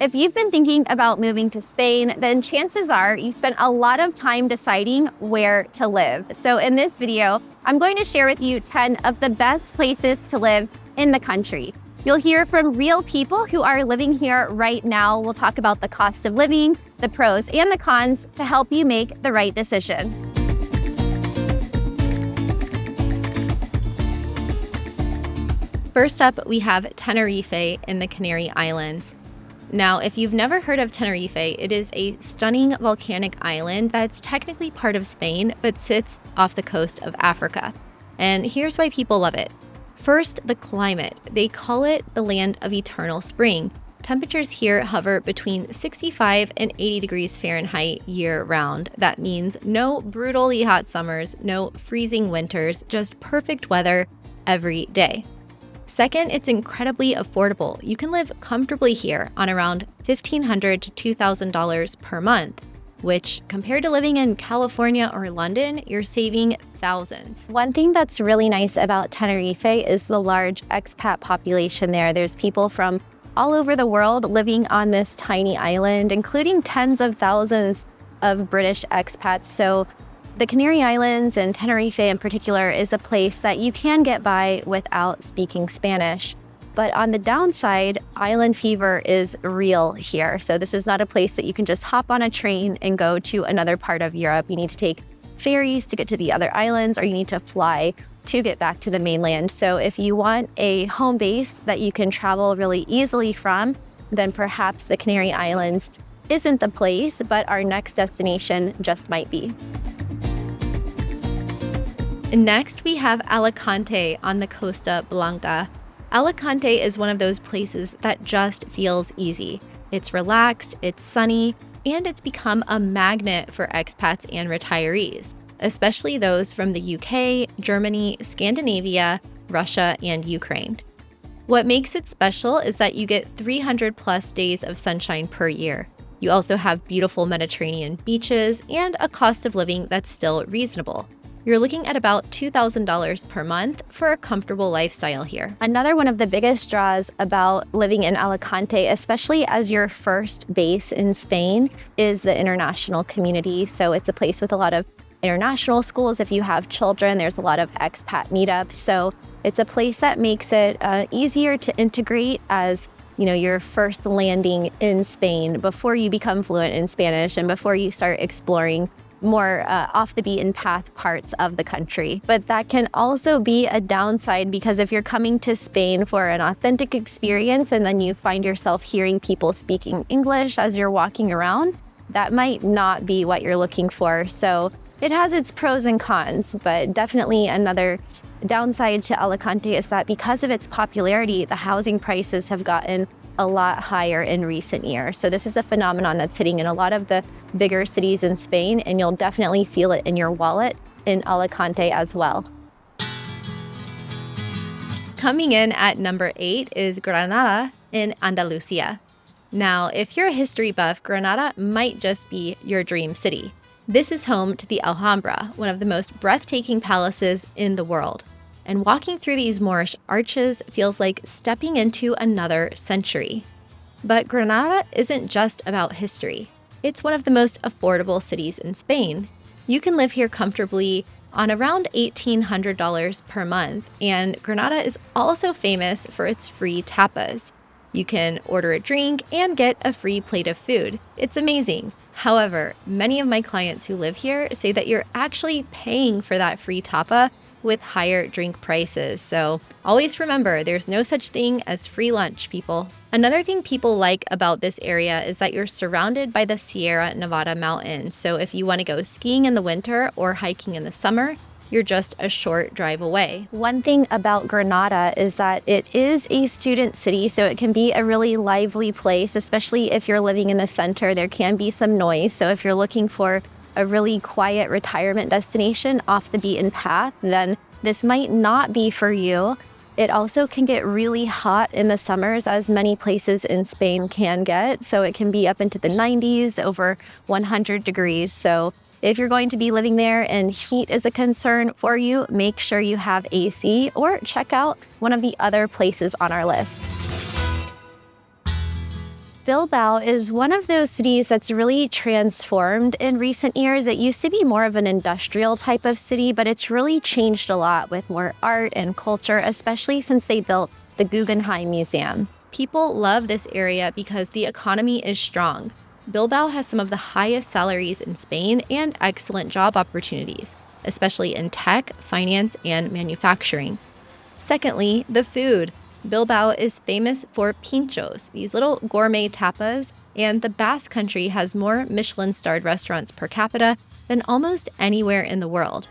If you've been thinking about moving to Spain, then chances are you spent a lot of time deciding where to live. So in this video, I'm going to share with you 10 of the best places to live in the country. You'll hear from real people who are living here right now. We'll talk about the cost of living, the pros and the cons to help you make the right decision. First up, we have Tenerife in the Canary Islands. Now, if you've never heard of Tenerife, it is a stunning volcanic island that's technically part of Spain, but sits off the coast of Africa. And here's why people love it. First, the climate. They call it the land of eternal spring. Temperatures here hover between 65 and 80 degrees Fahrenheit year-round. That means no brutally hot summers, no freezing winters, just perfect weather every day. Second, it's incredibly affordable. You can live comfortably here on around $1,500 to $2,000 per month, which compared to living in California or London, you're saving thousands. One thing that's really nice about Tenerife is the large expat population there. There's people from all over the world living on this tiny island, including tens of thousands of British expats. So the Canary Islands and Tenerife in particular is a place that you can get by without speaking Spanish. But on the downside, island fever is real here. So this is not a place that you can just hop on a train and go to another part of Europe. You need to take ferries to get to the other islands, or you need to fly to get back to the mainland. So if you want a home base that you can travel really easily from, then perhaps the Canary Islands isn't the place, but our next destination just might be. Next, we have Alicante on the Costa Blanca. Alicante is one of those places that just feels easy. It's relaxed, it's sunny, and it's become a magnet for expats and retirees, especially those from the UK, Germany, Scandinavia, Russia, and Ukraine. What makes it special is that you get 300 plus days of sunshine per year. You also have beautiful Mediterranean beaches and a cost of living that's still reasonable. You're looking at about $2,000 per month for a comfortable lifestyle here. Another one of the biggest draws about living in Alicante, especially as your first base in Spain, is the international community. So it's a place with a lot of international schools. If you have children, there's a lot of expat meetups. So it's a place that makes it easier to integrate as your first landing in Spain before you become fluent in Spanish and before you start exploring more off the beaten path parts of the country. But that can also be a downside, because if you're coming to Spain for an authentic experience and then you find yourself hearing people speaking English as you're walking around, that might not be what you're looking for. So it has its pros and cons, but definitely another downside to Alicante is that because of its popularity, the housing prices have gotten a lot higher in recent years. So this is a phenomenon that's hitting in a lot of the bigger cities in Spain, and you'll definitely feel it in your wallet in Alicante as well. Coming in at number 8 is Granada in Andalusia. Now, if you're a history buff, Granada might just be your dream city. This is home to the Alhambra, one of the most breathtaking palaces in the world. And walking through these Moorish arches feels like stepping into another century. But Granada isn't just about history. It's one of the most affordable cities in Spain. You can live here comfortably on around $1,800 per month, and Granada is also famous for its free tapas. You can order a drink and get a free plate of food. It's amazing. However, many of my clients who live here say that you're actually paying for that free tapa with higher drink prices. So always remember, there's no such thing as free lunch, people. Another thing people like about this area is that you're surrounded by the Sierra Nevada mountains. So if you want to go skiing in the winter or hiking in the summer, you're just a short drive away. One thing about Granada is that it is a student city, so it can be a really lively place, especially if you're living in the center. There can be some noise. So if you're looking for a really quiet retirement destination off the beaten path, then this might not be for you. It also can get really hot in the summers, as many places in Spain can get. So it can be up into the 90s, over 100 degrees. So if you're going to be living there and heat is a concern for you, make sure you have AC or check out one of the other places on our list. Bilbao is one of those cities that's really transformed in recent years. It used to be more of an industrial type of city, but it's really changed a lot with more art and culture, especially since they built the Guggenheim Museum. People love this area because the economy is strong. Bilbao has some of the highest salaries in Spain and excellent job opportunities, especially in tech, finance, and manufacturing. Secondly, the food. Bilbao is famous for pinchos, these little gourmet tapas, and the Basque Country has more Michelin-starred restaurants per capita than almost anywhere in the world.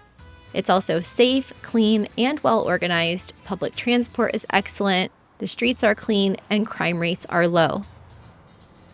It's also safe, clean, and well-organized. Public transport is excellent, the streets are clean, and crime rates are low.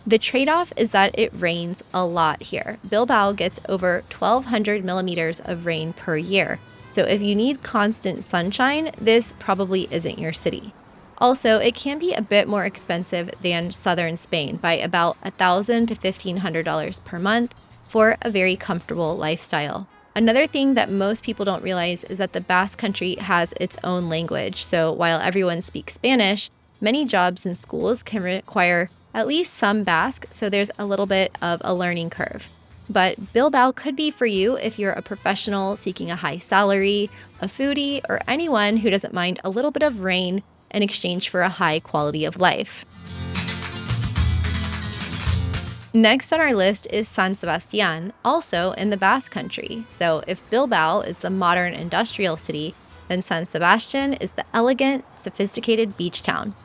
The trade-off is that it rains a lot here. Bilbao gets over 1,200 millimeters of rain per year, so if you need constant sunshine, this probably isn't your city. Also, it can be a bit more expensive than southern Spain by about $1,000 to $1,500 per month for a very comfortable lifestyle. Another thing that most people don't realize is that the Basque Country has its own language. So while everyone speaks Spanish, many jobs and schools can require at least some Basque, so there's a little bit of a learning curve. But Bilbao could be for you if you're a professional seeking a high salary, a foodie, or anyone who doesn't mind a little bit of rain in exchange for a high quality of life. Next on our list is San Sebastián, also in the Basque Country. So if Bilbao is the modern industrial city, then San Sebastián is the elegant, sophisticated beach town.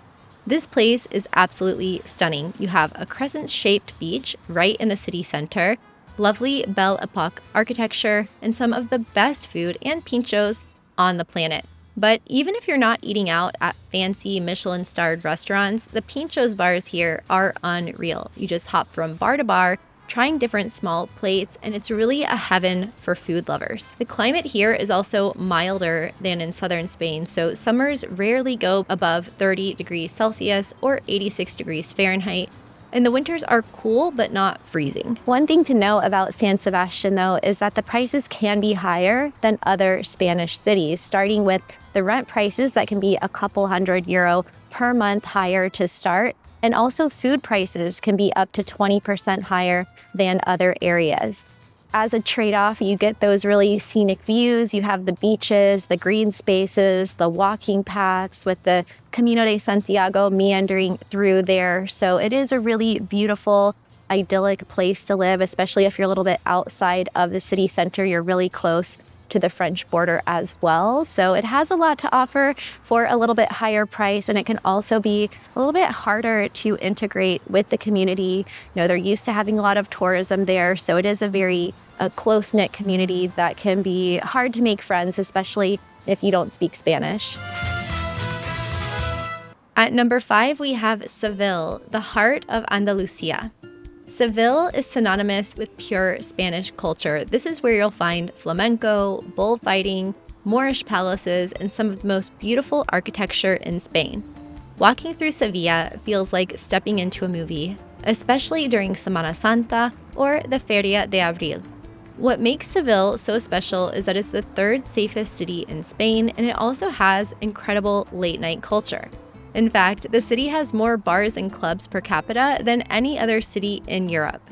This place is absolutely stunning. You have a crescent-shaped beach right in the city center, lovely Belle Epoque architecture, and some of the best food and pinchos on the planet. But even if you're not eating out at fancy Michelin-starred restaurants, the pinchos bars here are unreal. You just hop from bar to bar, trying different small plates, and it's really a heaven for food lovers. The climate here is also milder than in southern Spain, so summers rarely go above 30 degrees Celsius or 86 degrees Fahrenheit. And the winters are cool, but not freezing. One thing to know about San Sebastián, though, is that the prices can be higher than other Spanish cities, starting with the rent prices that can be a couple €100 per month higher to start. And also food prices can be up to 20% higher than other areas. As a trade-off, you get those really scenic views. You have the beaches, the green spaces, the walking paths with the Camino de Santiago meandering through there. So it is a really beautiful, idyllic place to live, especially if you're a little bit outside of the city center. You're really close to the French border as well. So it has a lot to offer for a little bit higher price, and it can also be a little bit harder to integrate with the community. You know, they're used to having a lot of tourism there, so it is a close-knit community that can be hard to make friends, especially if you don't speak Spanish. At number 5, we have Seville, the heart of Andalusia. Seville is synonymous with pure Spanish culture. This is where you'll find flamenco, bullfighting, Moorish palaces, and some of the most beautiful architecture in Spain. Walking through Sevilla feels like stepping into a movie, especially during Semana Santa or the Feria de Abril. What makes Seville so special is that it's the third safest city in Spain, and it also has incredible late-night culture. In fact, the city has more bars and clubs per capita than any other city in Europe.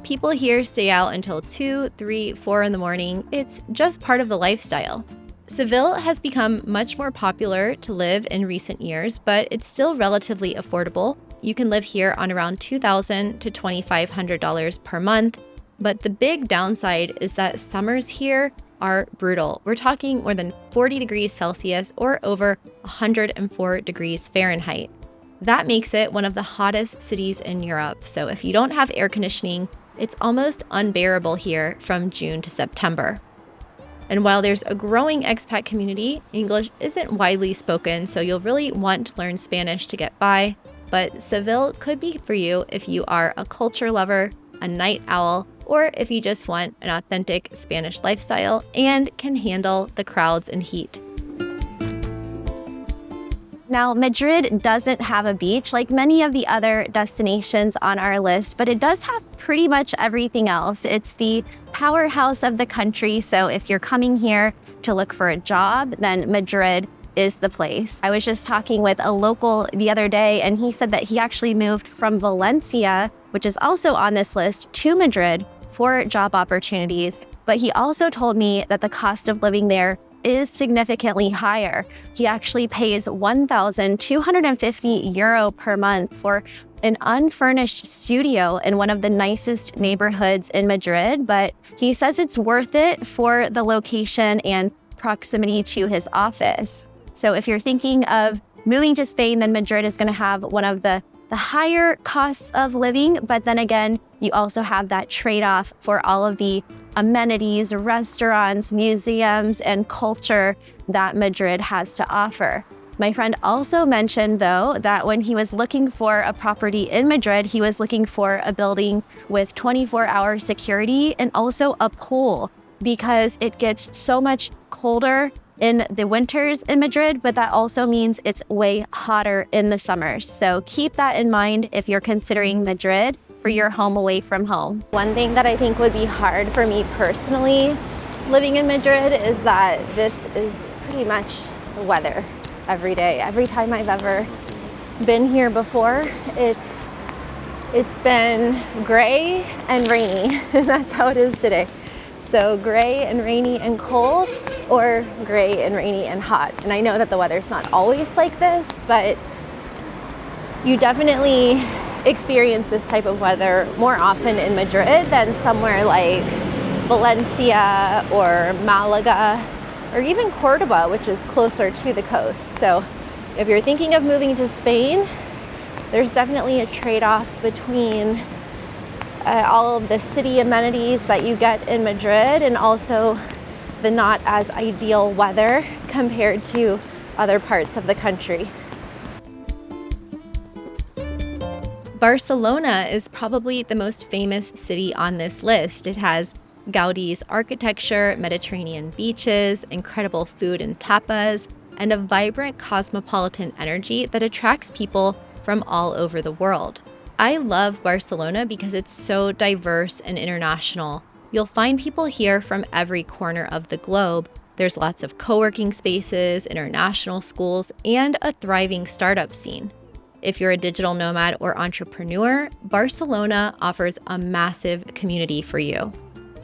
People here stay out until 2, 3, 4 in the morning. It's just part of the lifestyle. Seville has become much more popular to live in recent years, but it's still relatively affordable. You can live here on around $2,000 to $2,500 per month. But the big downside is that summers here are brutal. We're talking more than 40 degrees Celsius or over 104 degrees Fahrenheit. That makes it one of the hottest cities in Europe. So if you don't have air conditioning, it's almost unbearable here from June to September. And while there's a growing expat community, English isn't widely spoken, so you'll really want to learn Spanish to get by. But Seville could be for you if you are a culture lover, a night owl, or if you just want an authentic Spanish lifestyle and can handle the crowds and heat. Now, Madrid doesn't have a beach like many of the other destinations on our list, but it does have pretty much everything else. It's the powerhouse of the country, so if you're coming here to look for a job, then Madrid is the place. I was just talking with a local the other day, and he said that he actually moved from Valencia, which is also on this list, to Madrid for job opportunities. But he also told me that the cost of living there is significantly higher. He actually pays 1,250 euro per month for an unfurnished studio in one of the nicest neighborhoods in Madrid, but he says it's worth it for the location and proximity to his office. So if you're thinking of moving to Spain, then Madrid is going to have one of the higher costs of living, but then again, you also have that trade-off for all of the amenities, restaurants, museums, and culture that Madrid has to offer. My friend also mentioned, though, that when he was looking for a property in Madrid, he was looking for a building with 24-hour security and also a pool, because it gets so much colder in the winters in Madrid, but that also means it's way hotter in the summers. So keep that in mind if you're considering Madrid for your home away from home. One thing that I think would be hard for me personally living in Madrid is that this is pretty much the weather every day. Every time I've ever been here before, it's been gray and rainy, and that's how it is today. So gray and rainy and cold, or gray and rainy and hot. And I know that the weather's not always like this, but you definitely experience this type of weather more often in Madrid than somewhere like Valencia or Malaga or even Cordoba, which is closer to the coast. So if you're thinking of moving to Spain, there's definitely a trade-off between all of the city amenities that you get in Madrid and also the not as ideal weather compared to other parts of the country. Barcelona is probably the most famous city on this list. It has Gaudi's architecture, Mediterranean beaches, incredible food and tapas, and a vibrant cosmopolitan energy that attracts people from all over the world. I love Barcelona because it's so diverse and international. You'll find people here from every corner of the globe. There's lots of co-working spaces, international schools, and a thriving startup scene. If you're a digital nomad or entrepreneur, Barcelona offers a massive community for you.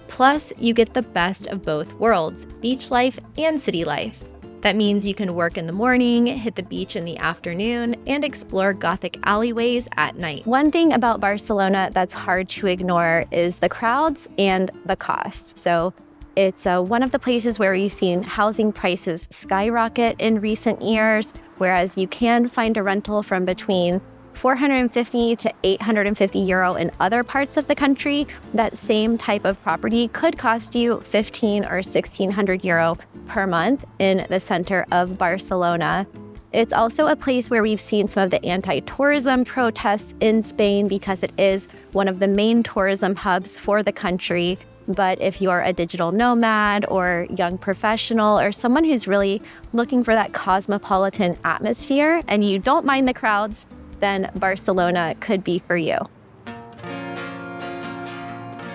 Plus, you get the best of both worlds, beach life and city life. That means you can work in the morning, hit the beach in the afternoon, and explore Gothic alleyways at night. One thing about Barcelona that's hard to ignore is the crowds and the costs. So it's one of the places where you've seen housing prices skyrocket in recent years, whereas you can find a rental from between 450 to 850 euro in other parts of the country. That same type of property could cost you 15 or 1600 euro per month in the center of Barcelona. It's also a place where we've seen some of the anti-tourism protests in Spain because it is one of the main tourism hubs for the country. But if you're a digital nomad or young professional or someone who's really looking for that cosmopolitan atmosphere and you don't mind the crowds, then Barcelona could be for you.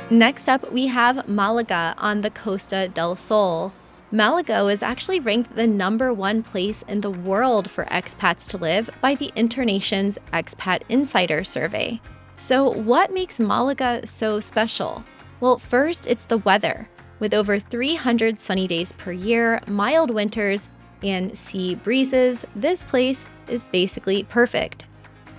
Next up, we have Malaga on the Costa del Sol. Malaga is actually ranked the #1 place in the world for expats to live by the Internation's Expat Insider Survey. So what makes Malaga so special? Well, first, it's the weather. With over 300 sunny days per year, mild winters, and sea breezes, this place is basically perfect.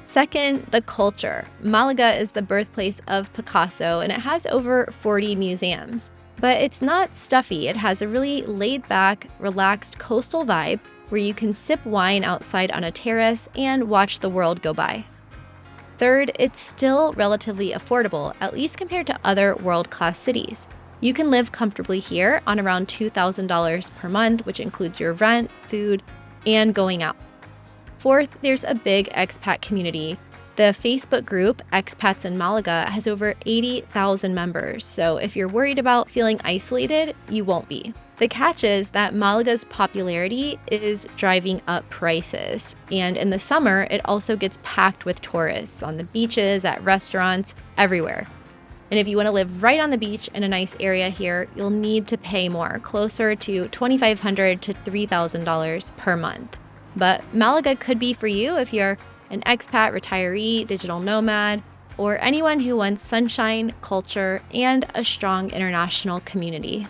Second, the culture. Malaga is the birthplace of Picasso, and it has over 40 museums. But it's not stuffy. It has a really laid-back, relaxed coastal vibe where you can sip wine outside on a terrace and watch the world go by. Third, it's still relatively affordable, at least compared to other world-class cities. You can live comfortably here on around $2,000 per month, which includes your rent, food, and going out. Fourth, there's a big expat community. The Facebook group, Expats in Malaga, has over 80,000 members, so if you're worried about feeling isolated, you won't be. The catch is that Malaga's popularity is driving up prices, and in the summer, it also gets packed with tourists on the beaches, at restaurants, everywhere. And if you want to live right on the beach in a nice area here, you'll need to pay more, closer to $2,500 to $3,000 per month. But Malaga could be for you if you're an expat, retiree, digital nomad, or anyone who wants sunshine, culture, and a strong international community.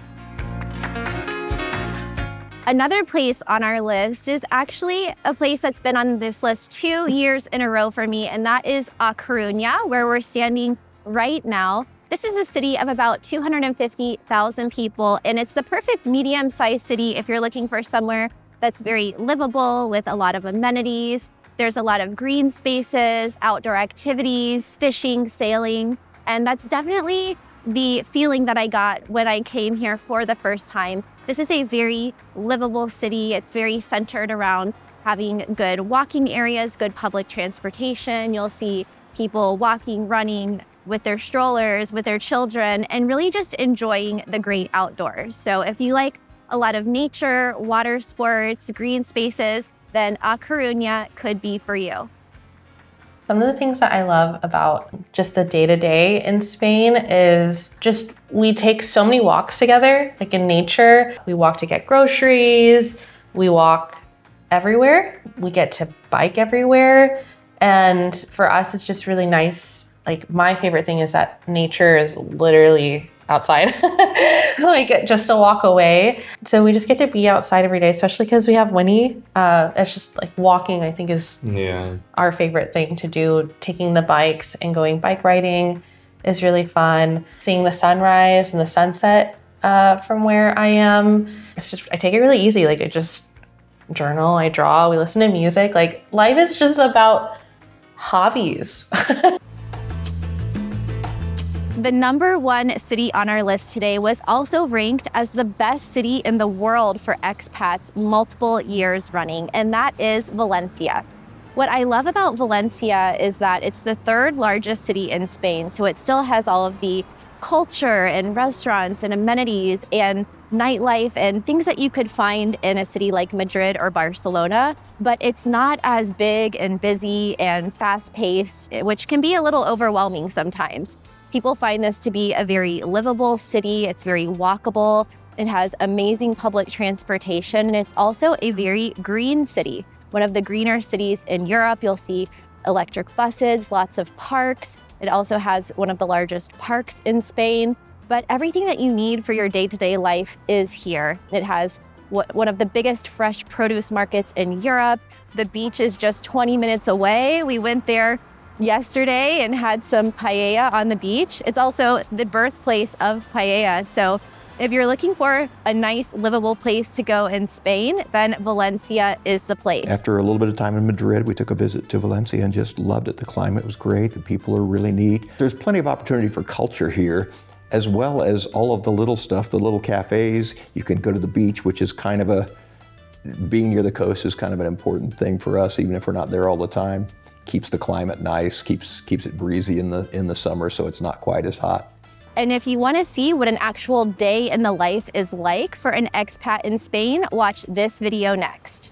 Another place on our list is actually a place that's been on this list 2 years in a row for me, and that is A Coruña, where we're standing right now. This is a city of about 250,000 people, and it's the perfect medium-sized city if you're looking for somewhere that's very livable with a lot of amenities. There's a lot of green spaces, outdoor activities, fishing, sailing, and that's definitely the feeling that I got when I came here for the first time. This is a very livable city. It's very centered around having good walking areas, good public transportation. You'll see people walking, running with their strollers, with their children, and really just enjoying the great outdoors. So if you like a lot of nature, water sports, green spaces, then A Coruña could be for you. Some of the things that I love about just the day-to-day in Spain is just we take so many walks together, like in nature. We walk to get groceries, we walk everywhere, we get to bike everywhere. And for us, it's just really nice. Like my favorite thing is that nature is literally outside, like just a walk away. So we just get to be outside every day, especially because we have Winnie. It's just like walking, I think, is our favorite thing to do. Taking the bikes and going bike riding is really fun. Seeing the sunrise and the sunset from where I am. It's just, I take it really easy. Like I just journal, I draw, we listen to music. Like life is just about hobbies. The number one city on our list today was also ranked as the best city in the world for expats multiple years running, and that is Valencia. What I love about Valencia is that it's the third largest city in Spain, so it still has all of the culture and restaurants and amenities and nightlife and things that you could find in a city like Madrid or Barcelona, but it's not as big and busy and fast-paced, which can be a little overwhelming sometimes. People find this to be a very livable city. It's very walkable. It has amazing public transportation, and it's also a very green city. One of the greener cities in Europe. You'll see electric buses, lots of parks. It also has one of the largest parks in Spain. But everything that you need for your day-to-day life is here. It has one of the biggest fresh produce markets in Europe. The beach is just 20 minutes away. We went there yesterday and had some paella on the beach. It's also the birthplace of paella. So if you're looking for a nice livable place to go in Spain, then Valencia is the place. After a little bit of time in Madrid, we took a visit to Valencia and just loved it. The climate was great. The people are really neat. There's plenty of opportunity for culture here, as well as all of the little stuff, the little cafes. You can go to the beach, which is kind of being near the coast is kind of an important thing for us, even if we're not there all the time. Keeps the climate nice, keeps it breezy in the summer, so it's not quite as hot. And if you want to see what an actual day in the life is like for an expat in Spain, watch this video next.